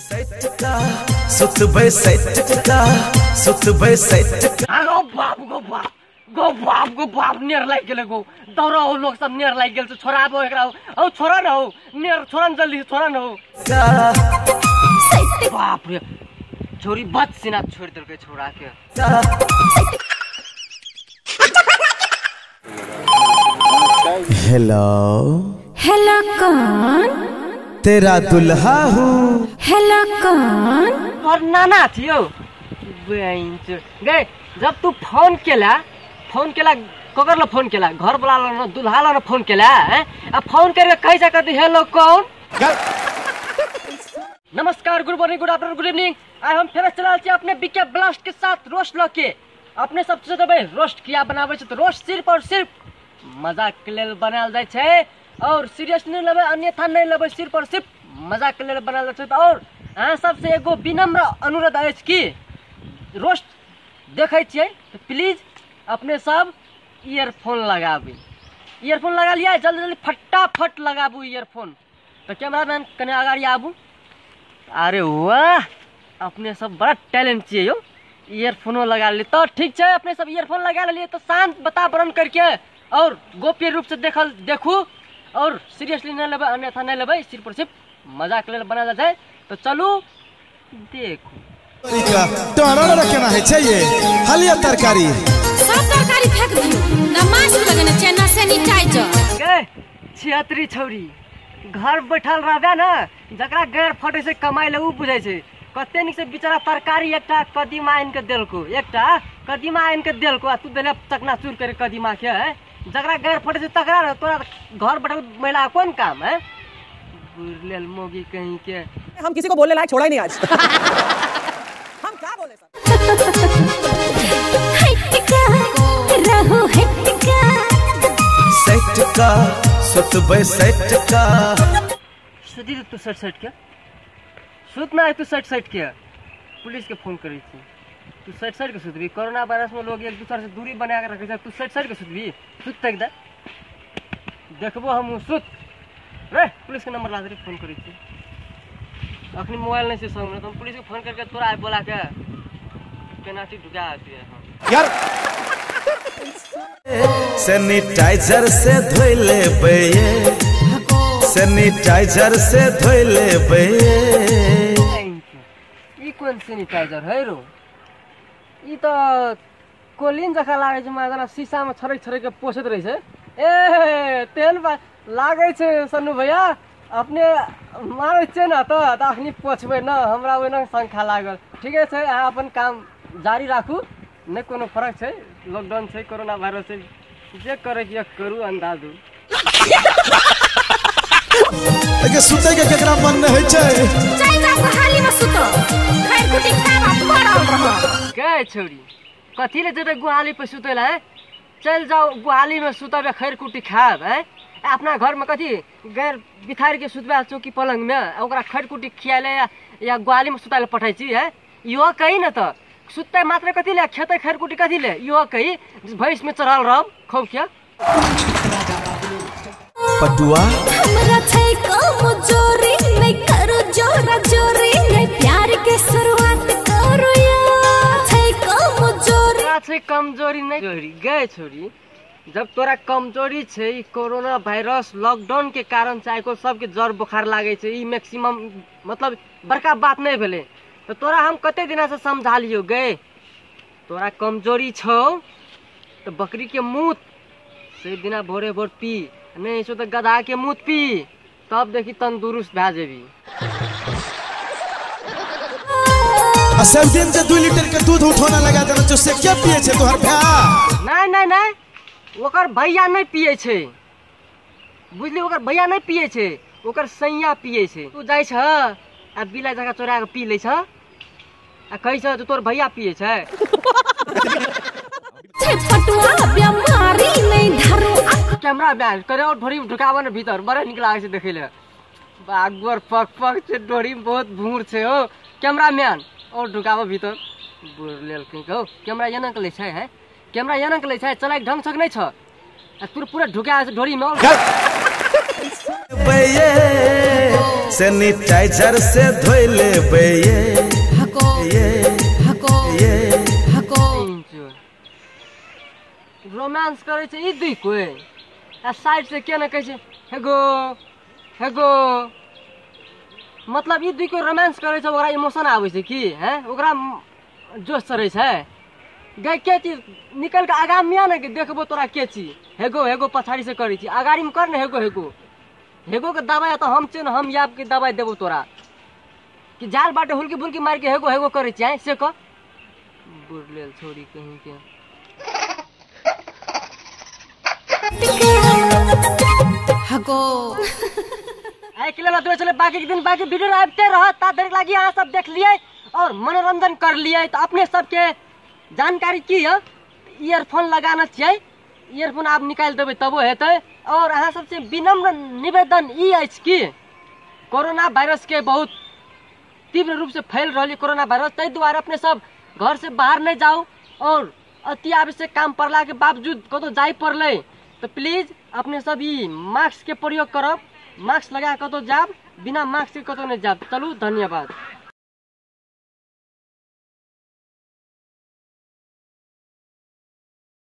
गो बाप नेर लाग गेले गो दौरा हो लोग सब नेर लाग गेल छोरा हो एकरा हो छोरा न हो नेर छोरा न जल्दी छोरा न हो बाप रे छोरी बच सिना छोड़ देलकै छोरा के हेलो हेलो कौन? तेरा दुल्हा हूँ। हेलो कौन? और नाना थियो गए जब तू फोन केला ककरला फोन केला घर वाला न दुल्हा न फोन केला अब फोन करके कैसा करती हेलो कौन? नमस्कार, good morning, good afternoon, good evening. आज हम फिर चला अपने बीके ब्लास्ट के साथ रोस्ट लके अपने सबसे तो भाई रोस्ट किया बनावे तो रोस्ट सिर्फ और सिर्फ मजाक के लिए बनाल जाए छे और सीरियस नहीं लेबे अन्यथा नहीं लेबे सिर्फ और सिर्फ मजाक के लिए बनाल जाए छे। और अहाँ सबसे एगो विनम्र अनुरोध अछि कि रोस्ट देखे छिए तो प्लीज अपने सब ईयरफोन लगाबी। ईयरफोन लगा लिया जल्दी जल्दी फटाफट लगाबू ईयरफोन। तो कैमरामैन कने आगाड़ी आबू। अरे वाह अपने सब बड़ा टैलेंट चाहिए यो ईयरफोनो लगा लिए तो ठीक है। अपने सब ईयरफोन लगा लिए तो शांत वातावरण करके और गोप्य रूप से देखू और सीरियसली नहीं लेबे अन्यथा नहीं लेबे सिर्फ और सिर्फ मजाक ले बना जाए। तो चलू देखो रखना है चाहिए हलिया तरकारी सब तरकारी फेंक दियो नमाज लगने चेना सैनिटाइजर गे छियतरी छौरी घर बैठल रहबे ना जकरा गैर फटे से कमाई ले उ बुझै छै कते निक से बेचारा तरकारी एकटा कदीमा आइन के देलको आ तू देले चकनाचूर करे कदीमा के जकरा गैर फटे से तकरा तोरा घर बैठल महिला कौन काम है बुरलेल मोगी कहीं के। हम किसी को बोलने लायक छोड़ा ही नहीं आज हम क्या बोले सुधी तू सट के सुत ना तू सट के पुलिस के फोन करी थी तू सट के सुतबी। कोरोना वायरस में लोग एक दूसरे से दूरी बना के रखे तू सट के सुतबी सुत तक दे देखबो हम सुत रे पुलिस के नंबर ला दे फोन करी थी अखनी मोबाइल नहीं से सामने तो पुलिस को फोन करके तोरा आइ बोला के पेनाल्टी ढुका आती है यार सैनिटाइजर से धोई लेबे सैनिटाइजर से धोई लेबे। ई कौन सैनिटाइजर है रो? ई तो कोलिन जका लागे छै माजना शीशा में छरक के पोछत रही छै। ए तेल लागे छै सन्नू भैया अपने मारे छै ना तो अखनी पोछबे ना हमरा ओना संख्या लागल ठीक है। अहाँ अपन काम जारी राखू नहीं कोनो फर्क छै लॉकडाउन छै कोरोना वायरस छै जे करे के करू अंदाजू के सुते के केकरा मन न होय छै चाय ना हाली में सुतो खैर कुटी खावा पड़ल रह के छोरी कथी ले जेबे गुहाली पे सुतेला है चल जाओ गुहाली में सुतबे खैर कुटी खाब है अपना घर में कथी गैर बिथार के सुतबे चौकी पलंग में ओकरा खैर कुटी खियाले या गुहाली में सुताले पठाई छी है यो कही न तो सुते मात्र कथी ले खेते खैर कुटी कथी ले यो कही भैंस में चढ़ल रहब खूब क्या पटुआ हमरा छै कमजोरी नहीं करो जोरा जोरी नहीं प्यार के शुरुआत करो या छै कमजोरी नहीं छोरी गए छोरी जब तोरा कमजोरी छै कोरोना वायरस लॉकडाउन के कारण चाहे को सबके जड़ बुखार लागे छै ई मैक्सिमम मतलब बड़का बात नहीं भेले तो तोरा हम कते दिन से समझा लियो गए तोरा कमजोरी छौ तो बकरी के मूत से दिना भोरे भोर पी नहीं छो तो गधा के मूत पी तब देखी तंदुरुस्त भए जेबी। सब दिन से 2 लीटर के दूध उठोना लगा देना जो से क्या पिए छे तोहर भा नहीं ओकर भैया नहीं पिए छे बुझली ओकर भैया नहीं पिए छे ओकर सैया पिए छे। तू जाय छ आ बिला जगह चोरा के पी ले छ आ कहि छ तोर भैया पिए छे पटुआ बीमारी नहीं धरो कैमरा बैन करे और ढोरी ढुकावा न भीतर बड़ा निक लागे छे देखे ले बागवर पक छे ढोरी में बहुत भूर छे हो कैमरामैन और ढुकावा भीतर बुरलेल कहो कैमरा एना के ले छै है कैमरा एना के ले छै चलाक ढंग छक नहीं छ आ तू पूरा ढुका ढोरी में सैनिटाइजर से धोई लेबे रोमांस करे छै ई दुई कोई आ साइड से के न कहै छै हेगो हेगो मतलब ई दुई को रोमांस करे छै ओकरा इमोशन आबै छै की हैं ओकरा जोश चढ़ै छै गई के चीज निकल के आगामिया न के देखबो तोरा के चीज हेगो हेगो पछाड़ी से करै छी आगाड़ी में कर न हेगो हेगो हेगो के दबाई तो हम छै न हम याब के दबाई देबो तोरा कि जाल बाटे हुलकी बुलकी मार के हेगो हेगो करे छी से क बुरलेल छोरी कहीं के हगो आइ के लेल चले बाकी के दिन बाकी वीडियो आबते रह ता देर लागी अहाँ सब देख लिए और मनोरंजन कर लिए तो अपने सबके जानकारी की है ईयरफोन लगाना चाहिए ईयरफोन आप निकाल देवे तबो हेतै और अहाँ सबसे विनम्र निवेदन ई अछि कि कोरोना वायरस के बहुत तीव्र रूप से फैल रही कोरोना वायरस तै द्वारा अपने सब घर से बाहर नहीं जाओ और अति आवश्यक काम पड़ला के बावजूद कतो जाय पड़ले तो प्लीज अपने सब ई मास्क के प्रयोग करब मास्क लगा कतो जाब बिना मास्क के कतो नहीं जाब चलू धन्यवाद।